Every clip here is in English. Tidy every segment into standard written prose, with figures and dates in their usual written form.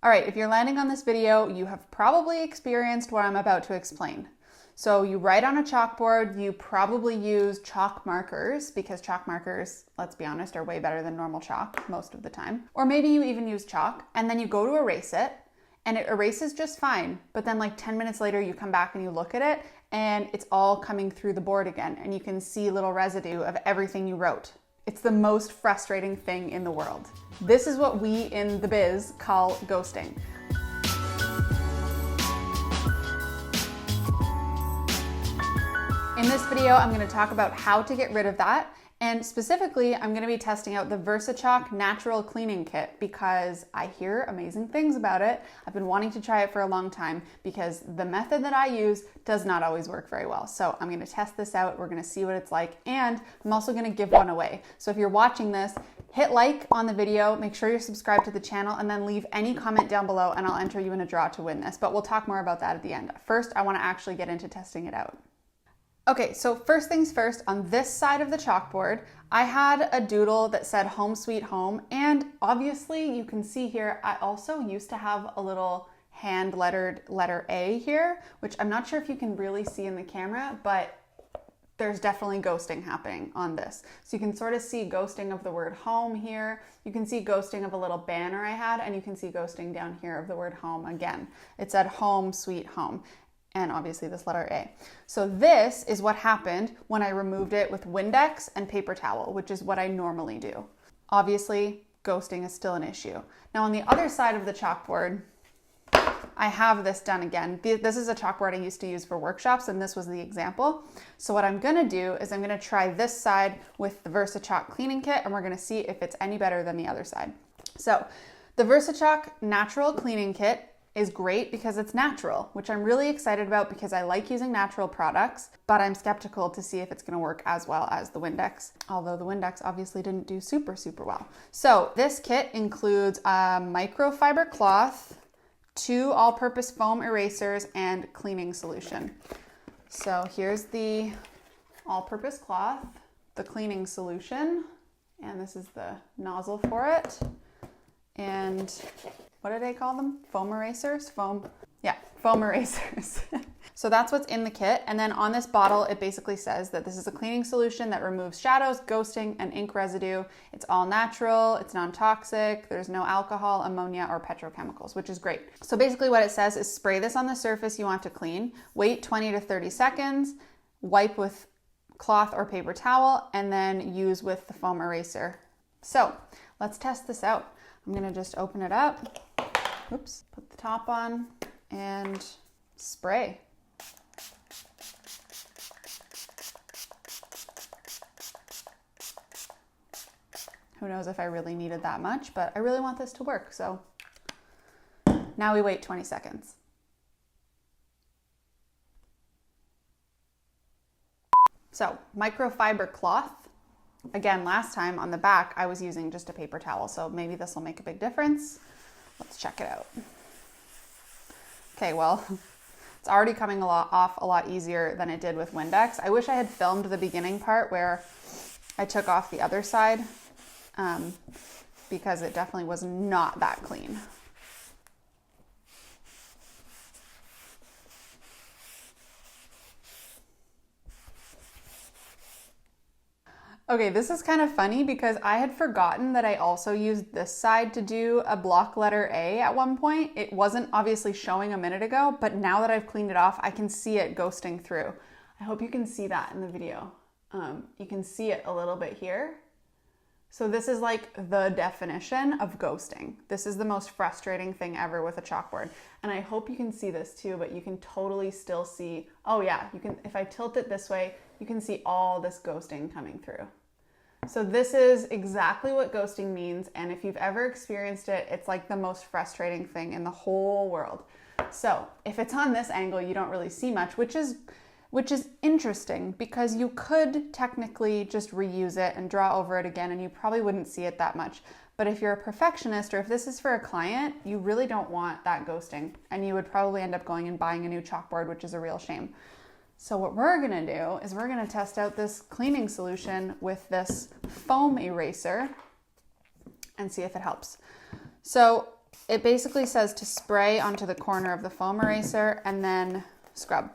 All right, if you're landing on this video, you have probably experienced what I'm about to explain. So you write on a chalkboard, you probably use chalk markers because chalk markers, let's be honest, are way better than normal chalk most of the time. Or maybe you even use chalk and then you go to erase it and it erases just fine. But then like 10 minutes later, you come back and you look at it and it's all coming through the board again. And you can see little residue of everything you wrote. It's the most frustrating thing in the world. This is what we in the biz call ghosting. In this video, I'm going to talk about how to get rid of that. And specifically, I'm going to be testing out the VersaChalk Natural Cleaning Kit because I hear amazing things about it. I've been wanting to try it for a long time because the method that I use does not always work very well. So I'm going to test this out. We're going to see what it's like. And I'm also going to give one away. So if you're watching this, hit like on the video, make sure you're subscribed to the channel, and then leave any comment down below and I'll enter you in a draw to win this. But we'll talk more about that at the end. First, I want to actually get into testing it out. Okay, so first things first, on this side of the chalkboard, I had a doodle that said home sweet home, and obviously you can see here, I also used to have a little hand lettered letter A here, which I'm not sure if you can really see in the camera, but there's definitely ghosting happening on this. So you can sort of see ghosting of the word home here, you can see ghosting of a little banner I had, and you can see ghosting down here of the word home again. It said home sweet home. And obviously this letter A. So this is what happened when I removed it with Windex and paper towel, which is what I normally do. Obviously, ghosting is still an issue. Now on the other side of the chalkboard, I have this done again. This is a chalkboard I used to use for workshops, and this was the example. So what I'm gonna do is I'm gonna try this side with the VersaChalk Cleaning Kit, and we're gonna see if it's any better than the other side. So the VersaChalk Natural Cleaning Kit is great because it's natural, which I'm really excited about because I like using natural products, but I'm skeptical to see if it's gonna work as well as the Windex, although the Windex obviously didn't do super well. So this kit includes a microfiber cloth, 2 all-purpose foam erasers, and cleaning solution. So here's the all-purpose cloth, the cleaning solution, and this is the nozzle for it. And what do they call them? Foam erasers? Foam erasers. So that's what's in the kit. And then on this bottle, it basically says that this is a cleaning solution that removes shadows, ghosting, and ink residue. It's all natural, it's non-toxic, there's no alcohol, ammonia, or petrochemicals, which is great. So basically what it says is spray this on the surface you want to clean, wait 20 to 30 seconds, wipe with cloth or paper towel, and then use with the foam eraser. So let's test this out. I'm gonna just open it up, oops, put the top on, and spray. Who knows if I really needed that much, but I really want this to work, so now we wait 20 seconds. So, microfiber cloth. Again, last time on the back, I was using just a paper towel, so maybe this will make a big difference. Let's check it out. Okay, well, it's already coming off a lot easier than it did with Windex. I wish I had filmed the beginning part where I took off the other side because it definitely was not that clean. Okay, this is kind of funny because I had forgotten that I also used this side to do a block letter A at one point. It wasn't obviously showing a minute ago, but now that I've cleaned it off, I can see it ghosting through. I hope you can see that in the video. You can see it a little bit here. So this is like the definition of ghosting. This is the most frustrating thing ever with a chalkboard. And I hope you can see this too, but you can totally still see, oh yeah, you can, if I tilt it this way, you can see all this ghosting coming through. So this is exactly what ghosting means. And if you've ever experienced it, it's like the most frustrating thing in the whole world. So if it's on this angle, you don't really see much, which is interesting because you could technically just reuse it and draw over it again and you probably wouldn't see it that much. But if you're a perfectionist or if this is for a client, you really don't want that ghosting and you would probably end up going and buying a new chalkboard, which is a real shame. So what we're gonna do is we're gonna test out this cleaning solution with this foam eraser and see if it helps. So It basically says to spray onto the corner of the foam eraser and then scrub.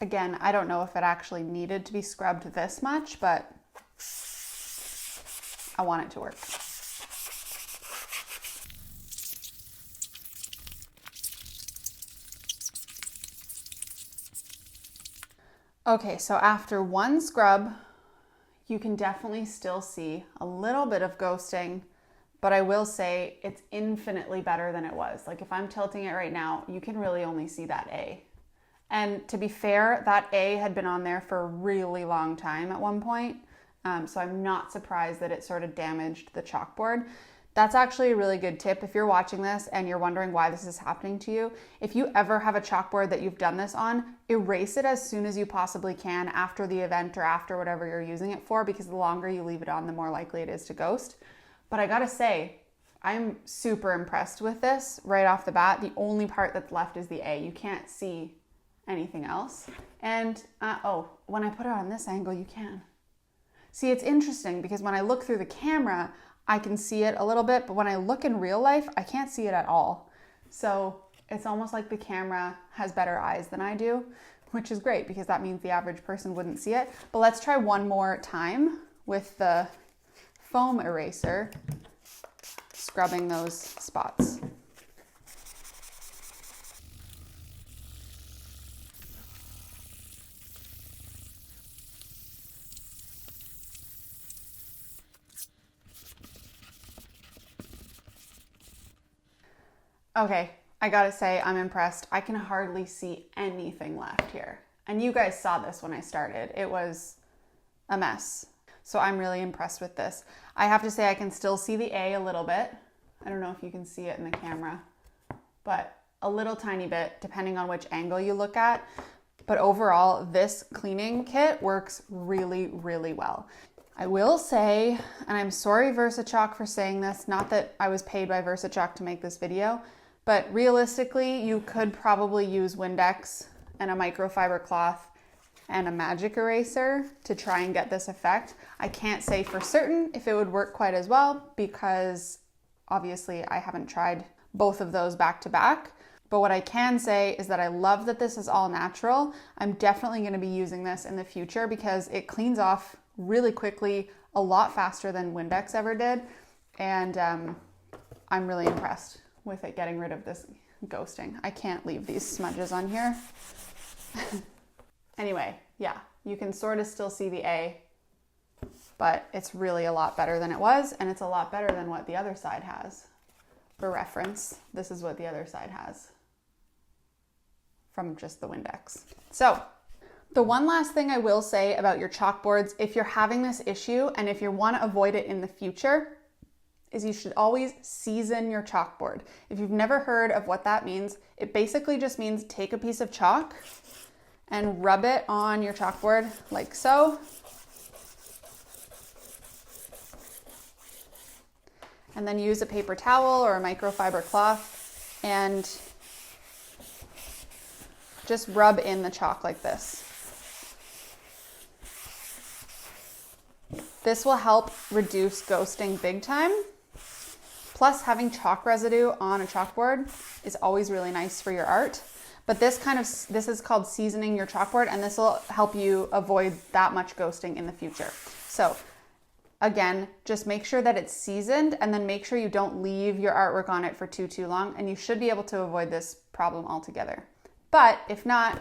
Again, I don't know if it actually needed to be scrubbed this much, but I want it to work. Okay, so after one scrub, you can definitely still see a little bit of ghosting, but I will say it's infinitely better than it was. Like if I'm tilting it right now, you can really only see that A. And to be fair, that A had been on there for a really long time at one point. So I'm not surprised that it sort of damaged the chalkboard. That's actually a really good tip if you're watching this and you're wondering why this is happening to you. If you ever have a chalkboard that you've done this on, erase it as soon as you possibly can after the event or after whatever you're using it for, because the longer you leave it on, the more likely it is to ghost. But I gotta say, I'm super impressed with this right off the bat. The only part that's left is the A. You can't see anything else. And when I put it on this angle, you can. See, it's interesting because when I look through the camera, I can see it a little bit, but when I look in real life, I can't see it at all. So it's almost like the camera has better eyes than I do, which is great because that means the average person wouldn't see it. But let's try one more time with the foam eraser, scrubbing those spots. Okay, I gotta say I'm impressed. I can hardly see anything left here. And you guys saw this when I started. It was a mess. So I'm really impressed with this. I have to say I can still see the A a little bit. I don't know if you can see it in the camera, but a little tiny bit depending on which angle you look at. But overall, this cleaning kit works really, really well. I will say, and I'm sorry VersaChalk for saying this, not that I was paid by VersaChalk to make this video, but realistically, you could probably use Windex and a microfiber cloth and a magic eraser to try and get this effect. I can't say for certain if it would work quite as well because obviously I haven't tried both of those back to back. But what I can say is that I love that this is all natural. I'm definitely going to be using this in the future because it cleans off really quickly, a lot faster than Windex ever did. And I'm really impressed with it getting rid of this ghosting. I can't leave these smudges on here. Anyway, yeah, you can sort of still see the A, but it's really a lot better than it was, and it's a lot better than what the other side has. For reference, this is what the other side has from just the Windex. So, the one last thing I will say about your chalkboards, if you're having this issue and if you want to avoid it in the future, is you should always season your chalkboard. If you've never heard of what that means, it basically just means take a piece of chalk and rub it on your chalkboard like so. And then use a paper towel or a microfiber cloth and just rub in the chalk like this. This will help reduce ghosting big time. Plus, having chalk residue on a chalkboard is always really nice for your art. But this is called seasoning your chalkboard, and this will help you avoid that much ghosting in the future. So again, just make sure that it's seasoned and then make sure you don't leave your artwork on it for too long, and you should be able to avoid this problem altogether. But if not,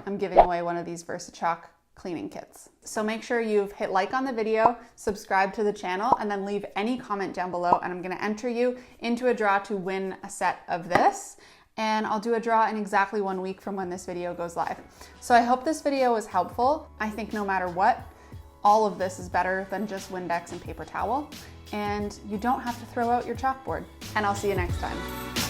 I'm giving away one of these VersaChalk cleaning kits. So make sure you've hit like on the video, subscribe to the channel, and then leave any comment down below, and I'm gonna enter you into a draw to win a set of this. And I'll do a draw in exactly 1 week from when this video goes live. So I hope this video was helpful. I think no matter what, all of this is better than just Windex and paper towel, and you don't have to throw out your chalkboard. And I'll see you next time.